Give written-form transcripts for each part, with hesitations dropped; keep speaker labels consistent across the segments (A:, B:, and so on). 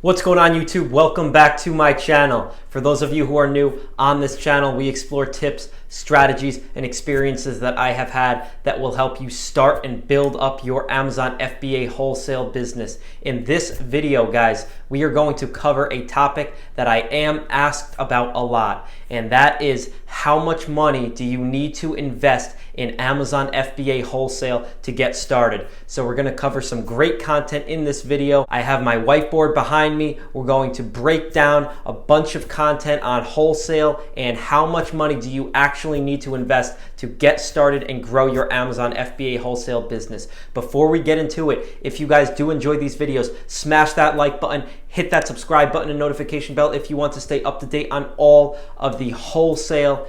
A: What's going on, YouTube? Welcome back to my channel. For those of you who are new on this channel, we explore tips, strategies, and experiences that I have had that will help you start and build up your Amazon FBA wholesale business. In this video, guys, we are going to cover a topic that I am asked about a lot, and that is how much money do you need to invest in Amazon FBA wholesale to get started. So we're going to cover some great content in this video. I have my whiteboard behind me. We're going to break down a bunch of content on wholesale and how much money do you actually need to invest to get started and grow your Amazon FBA wholesale business. Before we get into it, if you guys do enjoy these videos, smash that like button, hit that subscribe button and notification bell if you want to stay up to date on all of the wholesale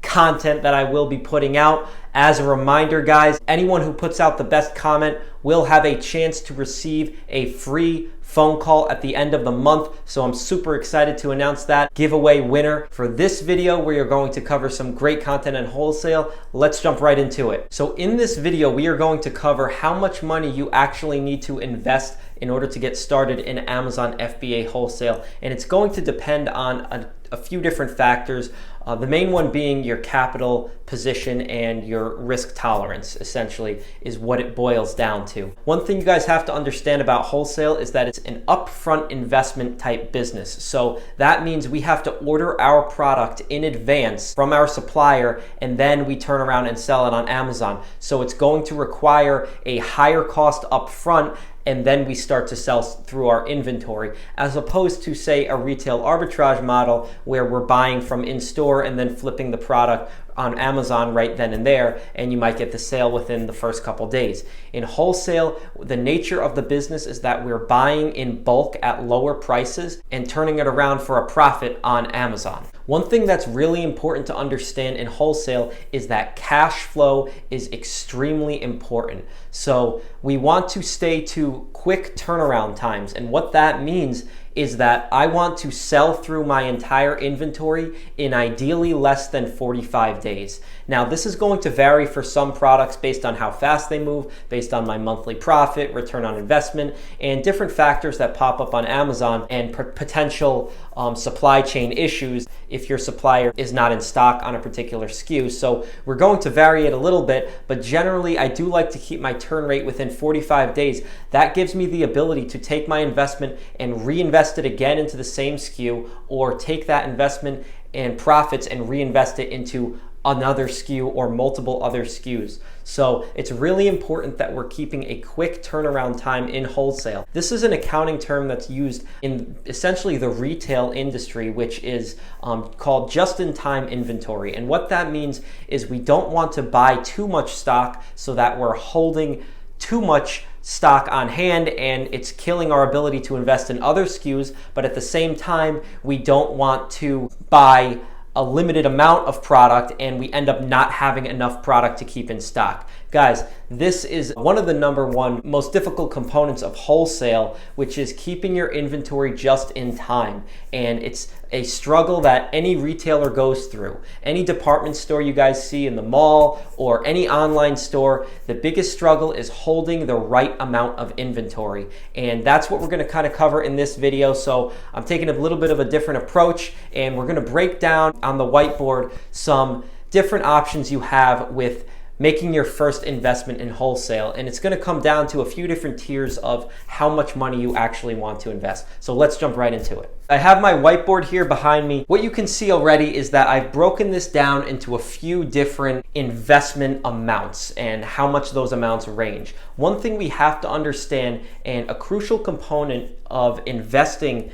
A: content that I will be putting out. As a reminder, guys, anyone who puts out the best comment will have a chance to receive a free phone call at the end of the month. So I'm super excited to announce that giveaway winner for this video, where you're going to cover some great content on wholesale. Let's jump right into it. So in this video, we are going to cover how much money you actually need to invest in order to get started in Amazon FBA wholesale. And it's going to depend on a few different factors. The main one being your capital position and your risk tolerance, essentially, is what it boils down to. One thing you guys have to understand about wholesale is that it's an upfront investment type business. So that means we have to order our product in advance from our supplier, and then we turn around and sell it on Amazon. So it's going to require a higher cost upfront, and then we start to sell through our inventory, as opposed to, say, a retail arbitrage model where we're buying from in-store and then flipping the product on Amazon right then and there, and you might get the sale within the first couple days. In wholesale, the nature of the business is that we're buying in bulk at lower prices and turning it around for a profit on Amazon. One thing that's really important to understand in wholesale is that cash flow is extremely important. So we want to stay to quick turnaround times, and what that means is that I want to sell through my entire inventory in ideally less than 45 days. Now, this is going to vary for some products based on how fast they move, based on my monthly profit, return on investment, and different factors that pop up on Amazon, and potential supply chain issues if your supplier is not in stock on a particular SKU. So we're going to vary it a little bit, but generally I do like to keep my turn rate within 45 days. That gives me the ability to take my investment and reinvest it again into the same SKU, or take that investment and profits and reinvest it into another SKU or multiple other SKUs. So it's really important that we're keeping a quick turnaround time in wholesale. This is an accounting term that's used in essentially the retail industry, which is called just-in-time inventory. And what that means is we don't want to buy too much stock so that we're holding too much stock on hand and it's killing our ability to invest in other SKUs, but at the same time, we don't want to buy a limited amount of product and we end up not having enough product to keep in stock. Guys, this is one of the number one most difficult components of wholesale, which is keeping your inventory just in time. And it's a struggle that any retailer goes through. Any department store you guys see in the mall or any online store, the biggest struggle is holding the right amount of inventory. And that's what we're going to kind of cover in this video. So I'm taking a little bit of a different approach, and we're going to break down on the whiteboard some different options you have with making your first investment in wholesale. And it's going to come down to a few different tiers of how much money you actually want to invest. So let's jump right into it. I have my whiteboard here behind me. What you can see already is that I've broken this down into a few different investment amounts and how much those amounts range. One thing we have to understand, and a crucial component of investing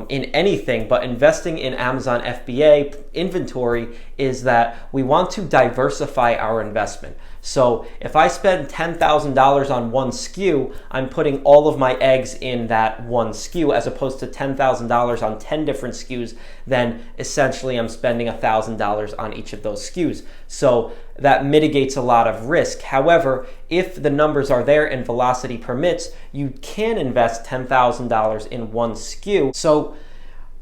A: in anything, but investing in Amazon FBA inventory, is that we want to diversify our investment. So if I spend $10,000 on one SKU, I'm putting all of my eggs in that one SKU, as opposed to $10,000 on 10 different SKUs. Then essentially I'm spending $1,000 on each of those SKUs. So that mitigates a lot of risk. However, if the numbers are there and velocity permits, you can invest $10,000 in one SKU. So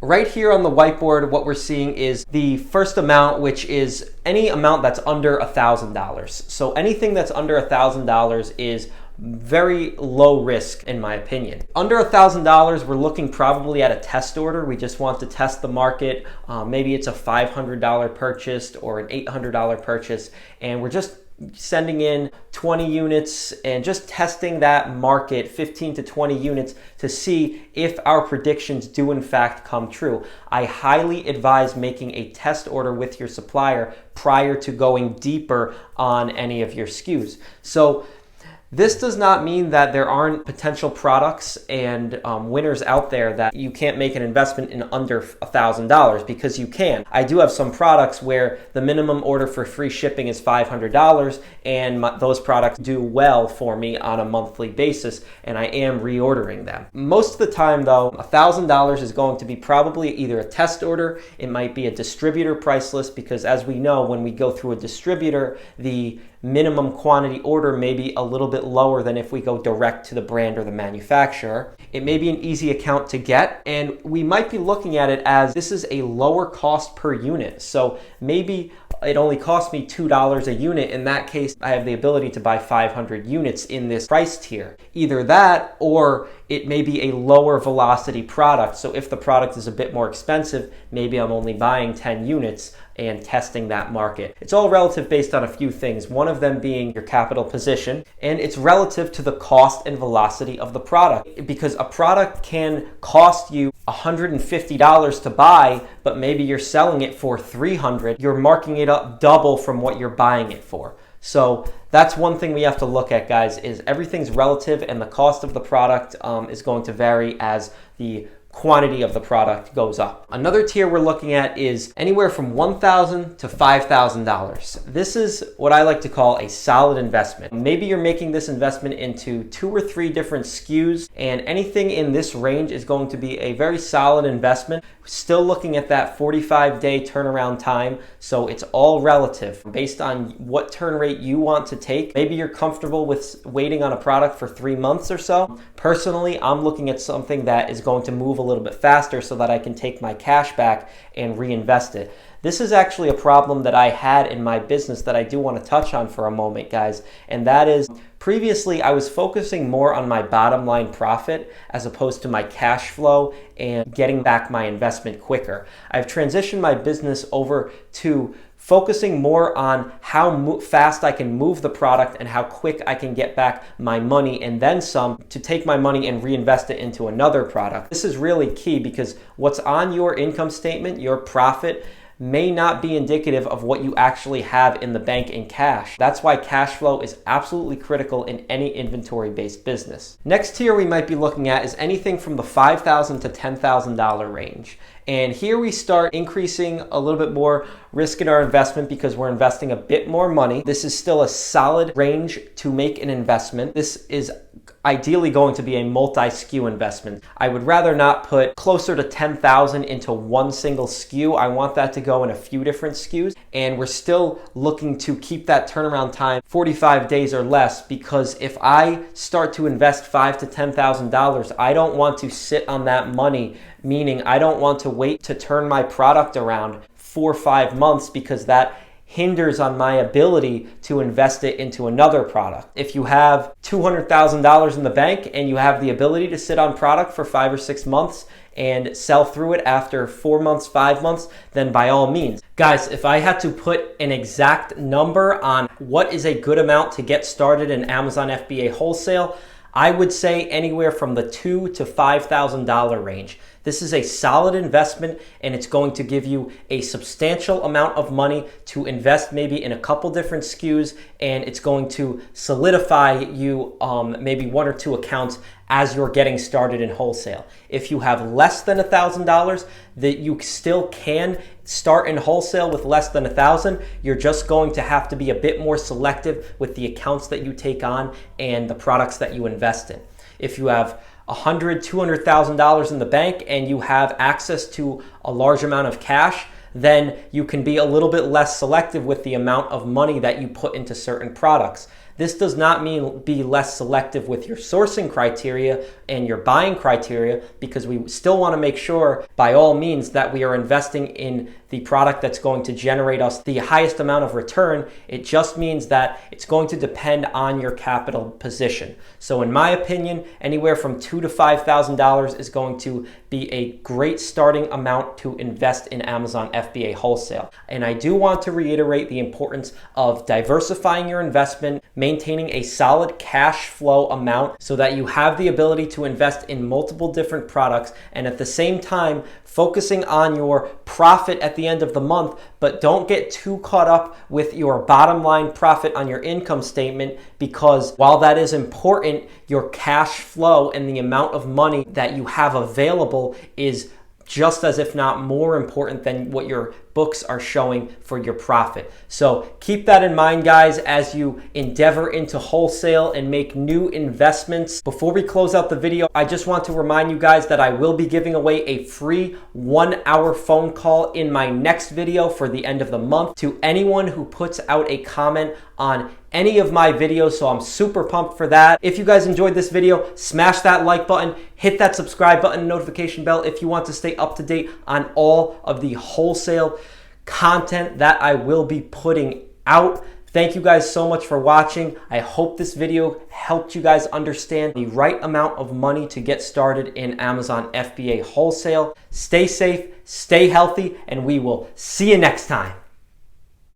A: right here on the whiteboard, what we're seeing is the first amount, which is any amount that's under $1,000. So anything that's under $1,000 is very low risk in my opinion. Under $1,000, we're looking probably at a test order. We just want to test the market. Maybe it's a $500 purchase or an $800 purchase, and we're just sending in 20 units and just testing that market, 15 to 20 units, to see if our predictions do in fact come true. I highly advise making a test order with your supplier prior to going deeper on any of your SKUs. So this does not mean that there aren't potential products and winners out there that you can't make an investment in under $1,000, because you can. I do have some products where the minimum order for free shipping is $500, and those products do well for me on a monthly basis, and I am reordering them. Most of the time though, $1,000 is going to be probably either a test order, it might be a distributor price list, because as we know, when we go through a distributor, the minimum quantity order may be a little bit lower than if we go direct to the brand or the manufacturer. It may be an easy account to get, and we might be looking at it as this is a lower cost per unit. So maybe it only costs me $2 a unit. In that case, I have the ability to buy 500 units in this price tier. Either that, or it may be a lower velocity product. So if the product is a bit more expensive, maybe I'm only buying 10 units and testing that market. It's all relative based on a few things, one of them being your capital position, and it's relative to the cost and velocity of the product, because a product can cost you $150 to buy, but maybe you're selling it for $300. You're marking it up double from what you're buying it for. So that's one thing we have to look at, guys, is everything's relative, and the cost of the product is going to vary as the quantity of the product goes up. Another tier we're looking at is anywhere from $1,000 to $5,000. This is what I like to call a solid investment. Maybe you're making this investment into 2 or 3 different SKUs, and anything in this range is going to be a very solid investment. Still looking at that 45-day turnaround time, so it's all relative based on what turn rate you want to take. Maybe you're comfortable with waiting on a product for 3 months or so. Personally, I'm looking at something that is going to move a little bit faster so that I can take my cash back and reinvest it. This is actually a problem that I had in my business that I do want to touch on for a moment, guys, and that is previously I was focusing more on my bottom line profit as opposed to my cash flow and getting back my investment quicker. I've transitioned my business over to focusing more on how fast I can move the product and how quick I can get back my money and then some to take my money and reinvest it into another product. This is really key, because what's on your income statement, your profit, may not be indicative of what you actually have in the bank in cash. That's why cash flow is absolutely critical in any inventory-based business. Next tier we might be looking at is anything from the $5,000 to $10,000 range. And here we start increasing a little bit more risk in our investment because we're investing a bit more money. This is still a solid range to make an investment. This is ideally going to be a multi-SKU investment. I would rather not put closer to 10,000 into one single SKU. I want that to go in a few different SKUs, and we're still looking to keep that turnaround time 45 days or less, because if I start to invest $5,000 to $10,000, I don't want to sit on that money, meaning I don't want to wait to turn my product around 4 or 5 months, because that hinders on my ability to invest it into another product. If you have $200,000 in the bank and you have the ability to sit on product for 5 or 6 months and sell through it after 4 months, 5 months, then by all means. Guys, if I had to put an exact number on what is a good amount to get started in Amazon FBA wholesale, I would say anywhere from the $2,000 to $5,000 range. This is a solid investment, and it's going to give you a substantial amount of money to invest maybe in a couple different SKUs, and it's going to solidify you maybe 1 or 2 accounts as you're getting started in wholesale. If you have less than $1,000, that you still can start in wholesale with less than $1,000. You're just going to have to be a bit more selective with the accounts that you take on and the products that you invest in. If you have $100,000, $200,000 in the bank and you have access to a large amount of cash, then you can be a little bit less selective with the amount of money that you put into certain products. This does not mean be less selective with your sourcing criteria and your buying criteria, because we still want to make sure by all means that we are investing in the product that's going to generate us the highest amount of return. It just means that it's going to depend on your capital position. So in my opinion, anywhere from $2,000 to $5,000 is going to be a great starting amount to invest in Amazon FBA Wholesale. And I do want to reiterate the importance of diversifying your investment, maintaining a solid cash flow amount so that you have the ability to invest in multiple different products, and at the same time focusing on your profit at the end of the month. But don't get too caught up with your bottom line profit on your income statement, because while that is important, your cash flow and the amount of money that you have available is just as if not more important than what your books are showing for your profit. So keep that in mind, guys, as you endeavor into wholesale and make new investments. Before we close out the video, I just want to remind you guys that I will be giving away a free 1-hour phone call in my next video for the end of the month to anyone who puts out a comment on any of my videos. So I'm super pumped for that. If you guys enjoyed this video, smash that like button, hit that subscribe button and notification bell if you want to stay up to date on all of the wholesale content that I will be putting out. Thank you guys so much for watching. I hope this video helped you guys understand the right amount of money to get started in Amazon FBA Wholesale. Stay safe, stay healthy, and we will see you next time.